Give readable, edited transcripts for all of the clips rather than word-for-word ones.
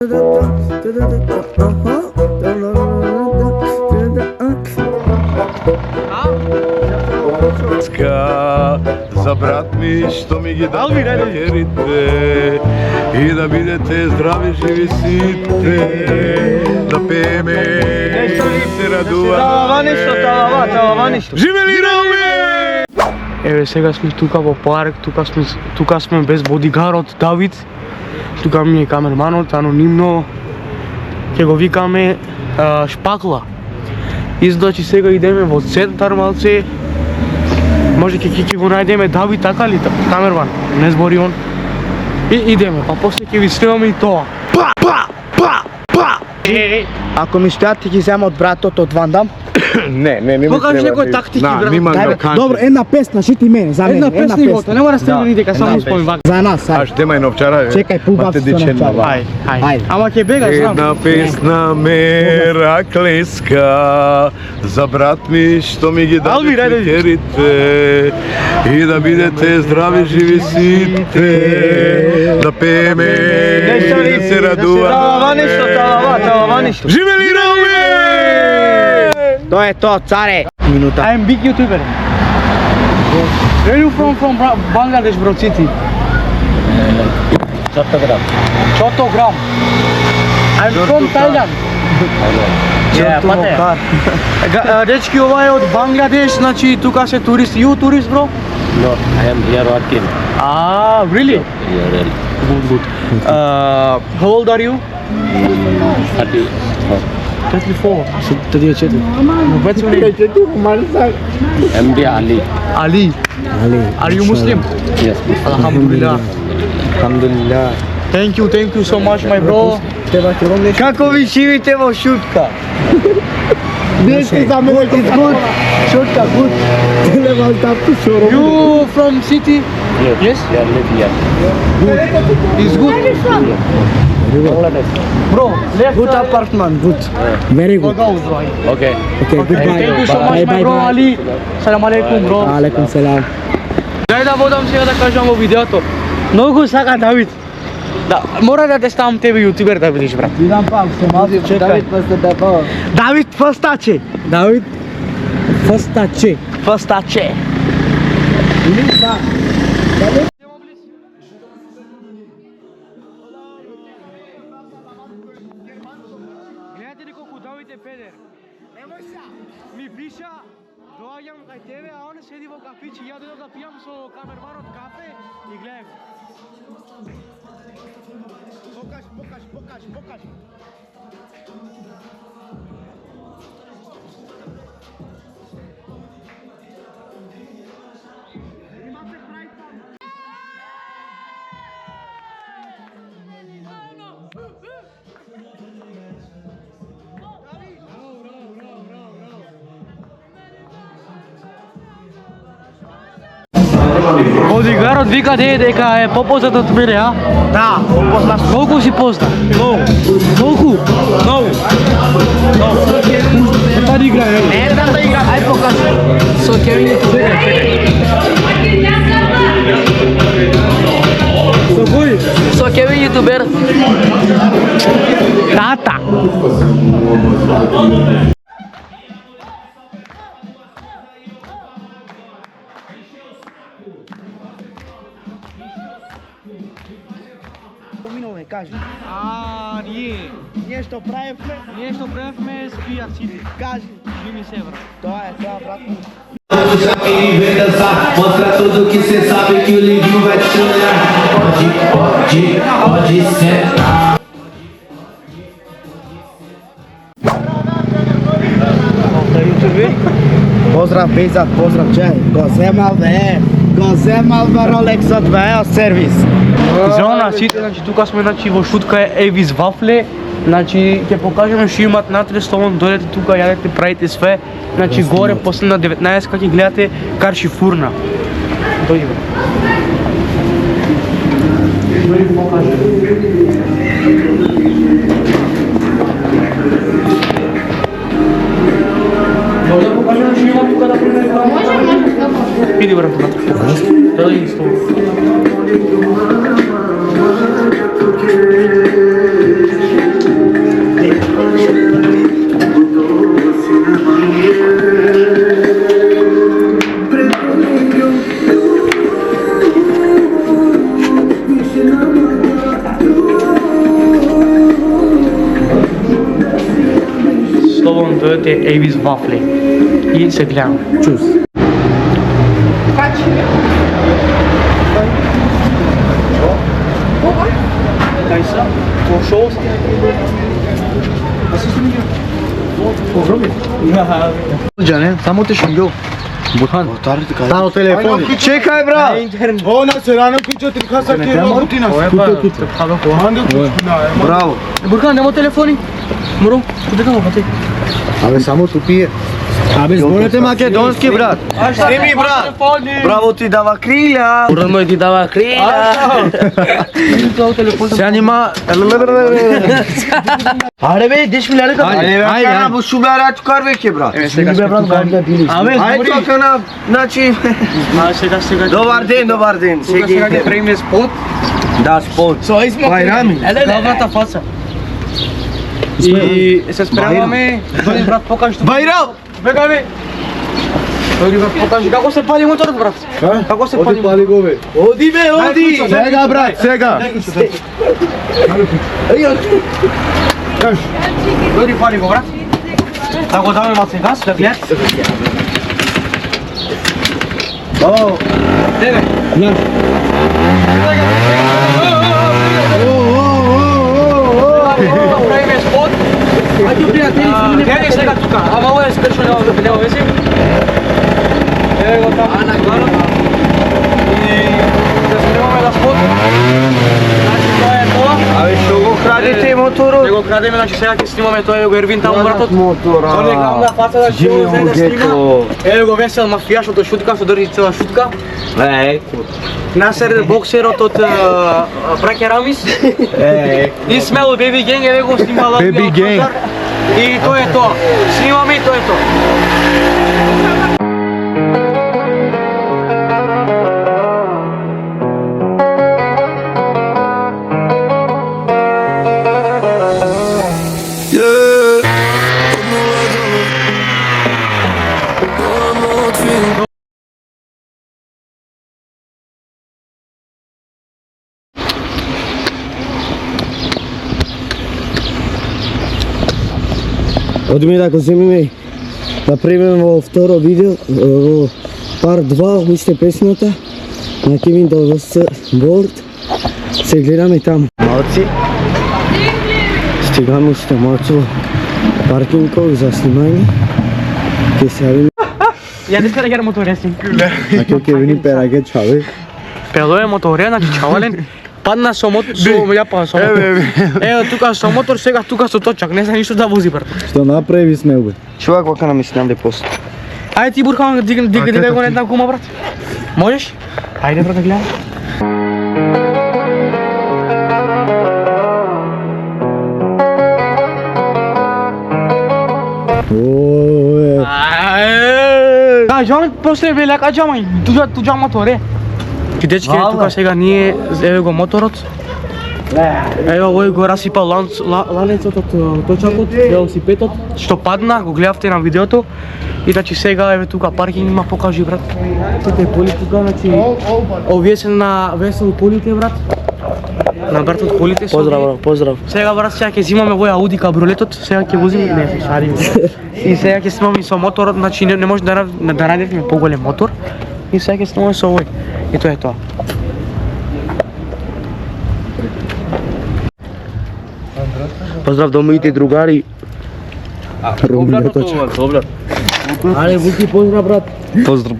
За брат ми што ми ги дал верите и да бидете здрави живи сите, да пееме и се радуваме. Живели Роме! Еве сега сме тука во парк, тука сме без бодигарот Давид. Тука ми е камерманот, анонимно ќе го викаме Шпакла. И значи сега идеме во центар малце. Може ќе го најдеме Давид, така ли камерман? Не збори он. И идеме, па после ќе ви снимаме и тоа. Ако ми стојат ќе ги земам од братот од Ван Дам. Не ми Покажи некој тактики, брат. Добро, една песна, шити мене, за мене. Една песна и гото, нема да сте ни дека само спомен вака. За нас, ај. Аш тема новчара. Чекај, пубав со новчара. Ај. Ама ќе бегаш, знам. Една песна ме раклеска за брат ми што ми ги даде фикерите и да бидете здрави живи сите, да пееме и да се радуваме. Живели Роме! Тоа е тоа, царе. Минута. I am big YouTuber. Where are you from Bangladesh, bro, city? Chattogram. I'm from Thailand. Yeah, пата е. Дечки, ова е од Бангладеш, значи тука се туристи. You tourist, bro? No, I am here working. Ah, really? Yeah, really. Good. How old are you? 34. 34. What's your name? MD Ali. Ali. Are you Muslim? Yes. Alhamdulillah. Alhamdulillah. Thank you so much, my bro. Како ви живите во шутка? Дете за мене е good. Шутка, good. You from city? Yes? Yeah, live here. It's good. Where are you from? Bangladesh. Bro, left Good apartment, good. Very good. Okay. Okay, goodbye. Thank you so much, my bro, Ali. Salam alaikum, bro. Алейкум селам. Дај да водам сега да кажам во видеото. Многу сака Давид. Да, мора да те ставам тебе јутубер да видиш, брат. Видам пак, се малку чекај. Давид постаче. Давид Фастаче. Давид постаче. Фастаче. Гледате ли колку Давид е педер? Немој се. Ми пиша, доаѓам кај тебе, а он седи во кафичи, ја дојдов да пијам со камерманот кафе и гледам. Покаж. Бодигарот вика дека е попознат од мене, а? Да, попознат. Колку си познат? Колку? Та да играј, Не знам да играм. Ај покажи. Со Кевин јутубер. Со кој? Со Кевин јутубер. Тата. Поминове, кажи. Ние што правевме спија сите. Кажи. Живи се, брат. Тоа е, брат. Mostra tudo que cê sabe que o livro vai te olhar. Pode sentar. Поздрав Бейзат, поздрав Джај. Го земал бе Ролексот бе, сервис. Зона сите, значи тука сме во шутка е Евис вафле. Значи ќе покажеме што имат натре столон, дојдете тука, јадете, правите све. Значи горе после на 19 кога ќе гледате Карши фурна. Дојди бе. Дојди покажи. Може да покажеме што има тука да примерим? Иди брат натре. Дојди стол. моите Avis вафли. И се гледаме. Чус. Кај са? Пошол са? Джане, само те шунгел. Бурхан. Стано телефон. Чекај бра. Она се рано кучо ти хаса ти работина. Браво. Бурхан, нема телефони? Муро, куде да бате? Абе само тупие. Абе зборете македонски брат. Сними брат. Браво ти дава крилја. Бурхан мој ти дава крилја. Сега нима. Аре бе, деш ми лелека. Ајде, бу шубарат карвеќе брат. Сега бе брат, абе, Ајде така значи. сега. Добар ден. Сега ќе правиме спот. Да, спот. Со измо. Бајрами. Главната фаца. И се спремаме. Дојди брат, покажи што. Бајрам. Бегај. Дојди брат, покажи како се пали моторот брат. Како се пали? Пали го бе. Оди бе, оди. Сега брат, сега. Дојди пали го брат. Да го даме малце газ, да гледат. О, Деве. Правиме спот. Ајде пријатели, гледај сега тука. Ама ово е скршено, нема везе. Еве го таму. И да спремаме да спот. Значи тоа е тоа. абе што го крадете моторот? Не го крадеме, значи сега ќе снимаме тоа е го Ервин таму братот. Мотора. Оне гамна фаца да ќе Джимми взе да снима. Геко. Еве го весел мафијашот од шутка што држи цела шутка. Насер боксерот од Браке Рамис. Исмел Беби Генг еве го снимала. Baby Gang. И тоа е тоа. Снимаме и тоа е тоа. Одиме да го земиме да премеме во второ видео, во пар 2, уште песната на Кевин Довс Борд. Се гледаме таму. Малци. Стигаме уште малци во паркингов за снимање. Ке се јавиме. Ја не спера гера моторесин. Ако Кевин пераге чаве. Пело е моторе, значи чавален. Падна со мотор, јапа со мотор. Ево тука со мотор, сега тука со точак, не знам ништо да вози брат. Што направи сме бе? Чувак вака на мислам да пост. Ајде ти Бурхан, дигај го една гума брат. Можеш? Ајде брат да гледам. Кажаме после веле кажаме, туѓа моторе. Ти дечки, тука сега ние еве го моторот. Ево овој го расипа ланецот од точакот, велосипедот, што падна, го гледавте на видеото. И значи сега еве тука паркинг има, покажи брат. Сите поли тука, значи овие се на весел полите брат. На братот полите се. Поздрав. Сега брат, сега ќе зимаме овој Ауди кабриолетот, сега ќе возиме, не, шарим. И сега ќе снимаме со моторот, значи не може да најдеме поголем мотор. И сега ќе снимаме со овој. И тоа е тоа. Поздрав до моите другари. Добро. Аре, Буки, поздрав брат. Поздрав.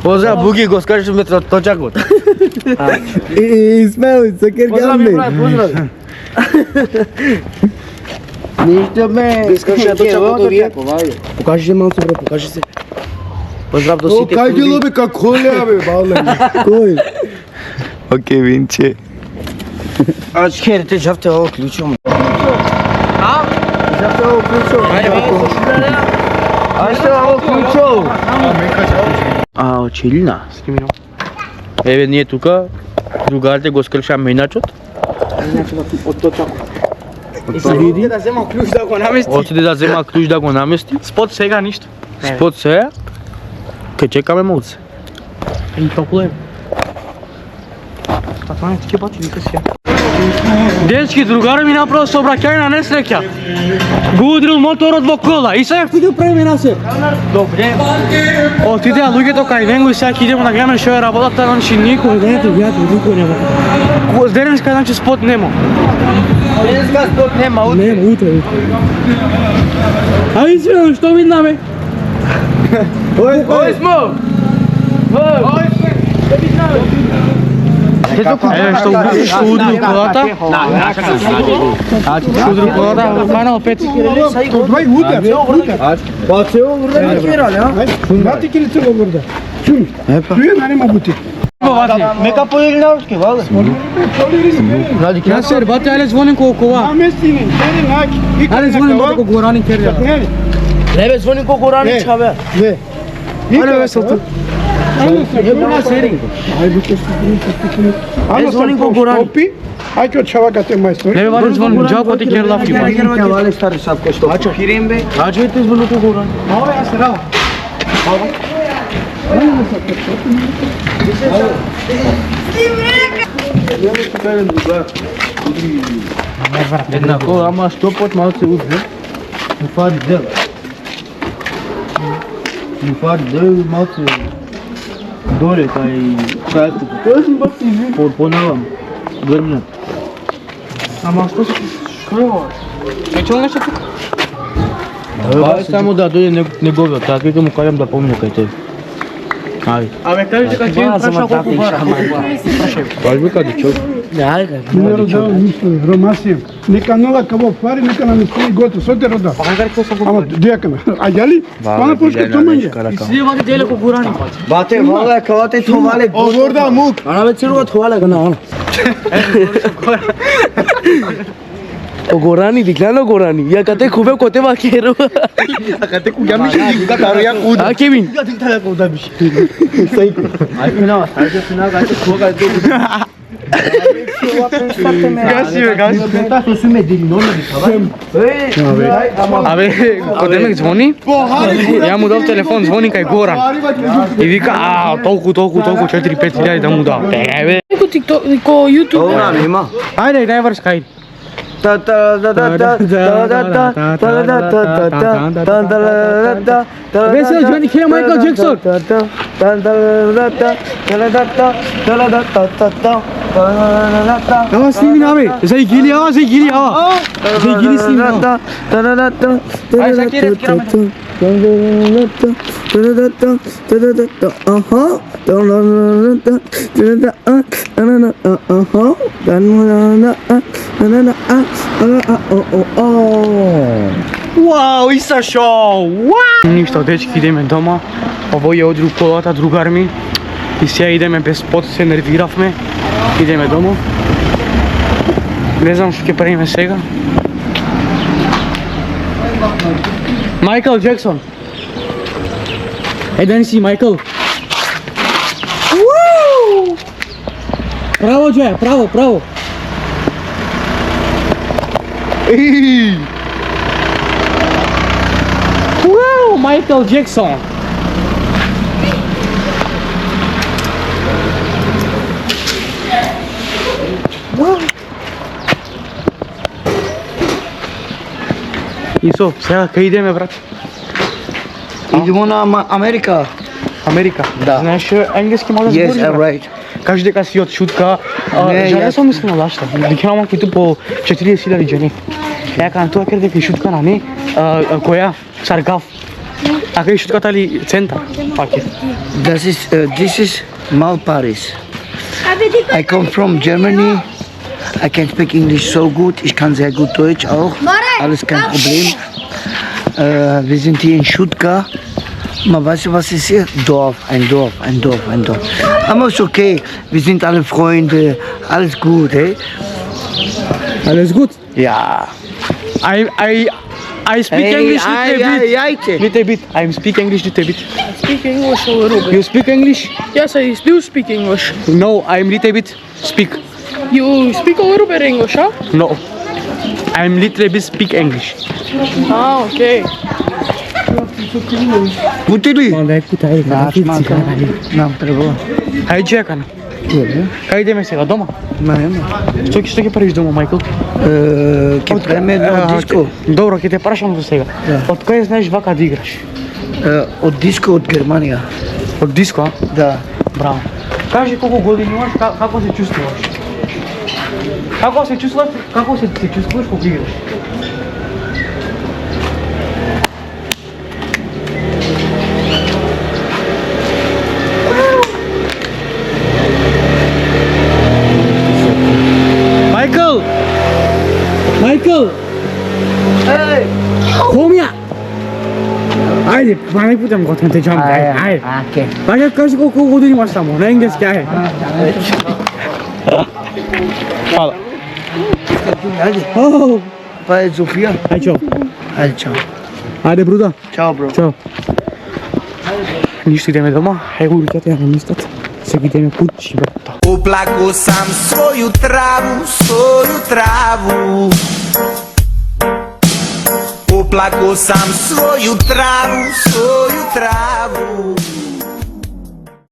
Поздрав, Буки, го скажеш ме точакот. Исмел, се кергаме. Поздрав. Ништо ме. Искаш да точакот овие? Покажи се малце брат, покажи се. Поздрав до сите. Кај ги лоби како леа бе, бале. Кој? Океј, Винче. А чекайте, жавте ово клучом. А? Жавте ово клучом. А што ово клучом? А, очилна. Скимино. Еве ние тука другарите го скршаме иначот. Од точакот. И се види да зема клjuč да го намести. Отиде да зема клjuč да го намести. Спот сега ништо. Спот се. Ке чекаме малце. И топло е. Па тоа не ти ќе бати, вика си ја. Дечки, другари ми направо сообраќајна несреќа. Го удрил моторот во кола и сега ќе го правиме насе. Добре. Отидеа луѓето кај него и сега ќе идеме да гледаме што е работата, значи никој не гледате, никој нема. Денеска значи спот нема. Денеска спот нема, Нема, утре. Ајде извинам, што виднаме? Ој смо! Еве што удрил колата. Што удрил колата во канал 5. Мека поели на ушки, вале. Јас бате, ајде звоним колкова. Ајде звоним бате колку горани керја. Не бе, звони колку рани чаве. Ајде веселто. Ајде звони колку рани. Ајчо чавакате мајстори. Не бе, ваде звоним џаб бате керлавки. Вале стари сапко што. Ачо хирем бе. Ачо ете звони колку рани. Ова ја се рава. Еднако, ама 100 пат малце узде. Не фари дел. Не фари дел малце доле кај шајата. Понавам. Грмнат. Ама што се шкрува? Е чул нешто тука? Па само да дојде неговиот, така ќе му кажам да помине кај тебе. Ајде. Абе кажи дека ќе им праша колку бара. Кажи каде чов. Не родава ништо, Ромасија. Нека нола каво фари, нека на мислени гото, со те рода. Па како ќе се Ама дијакана. А јали? Пана пошка томање. Сие ваде деле колку горани. Бате, вале, кавате товале. Оворда мук. Ана бе цирува товале гана, ана. Огорани, диклано горани. Ја кате кубе коте вакеру. А кате куѓа ми ши катаро ја куда. А Кевин. Гаси бе, гаси. Абе, кој ме звони? Ја му дав телефон, звони кај Горан. И вика, толку 4-5 илјади да му дам. Еве. Ко YouTube. Ајде, нај врскај. Весело звони ке Майкл Джексон. Ама сними набе. Зај гили, ава. Зај гили сними. Ајде, Шакире, скираме. Вау, иса шоу! Ништо, дечки, идеме дома. Овој ја одрил колата, другар ми. И сега идеме без пот, се нервиравме. Идеме дома. Не знам што ќе правиме сега. Майкл Джексон. Еден си, Майкл. Право, Джея, право. Вау, Майкл Джексон. И со, сега кај идеме, брат? Идемо на Америка. Америка. Да. Знаеш енглески може да Yes, збориш, брат? right. Кажи дека си од шутка. Не, Жале јас- сум мислил на лашта. Дека имам кој по 40.000 жени. Ја кажам тоа ker дека шутка на не. Која? Саргав. А кај шутката ли центар? Паке. This is Malparis. I come from Germany. I can speak English so gut. Ich kann sehr gut Deutsch auch. Alles kein Problem. Wir sind hier in Stuttgart. Man weiß ja, was ist hier? Dorf. Aber ist okay. Wir sind alle Freunde. Alles gut, hey? Alles gut. Ja. I speak English little bit. I speak English little bit. Speak English a little bit. You speak English? Yes, I do speak English. No, I'm little bit speak. You speak a little bit English, huh? No. I'm little bit speak English. Ah, okay. Putili? Onda je putaj, Nam treba. Hajde čekam. Кај идеме сега, дома? Нема. Што ќе правиш дома, Мајкл? Ќе правиме едно диско. Добро, ќе те прашам за сега. Од кај знаеш вака да играш? Од диско од Германија. Од диско, а? Да. Браво. Кажи колку години имаш, како се чувствуваш? Како се чувствуваш кога играш? Майкл! Майкл! Ей! Комја! Ајде, па не путам готвен те джамп, ајде. Аке. Ајде, кажи колку години имаш само, на енглески, ајде. Фала. Ајде. Оу! Па е Зофија. Ајде, чао. Ајде, чао. Ајде, бруда. Чао, бро. Чао. Ништо идеме дома, ево улицата ја намистат. Сега идеме куќи, брата. Oplako sam svoju travu. Oplako sam svoju travu.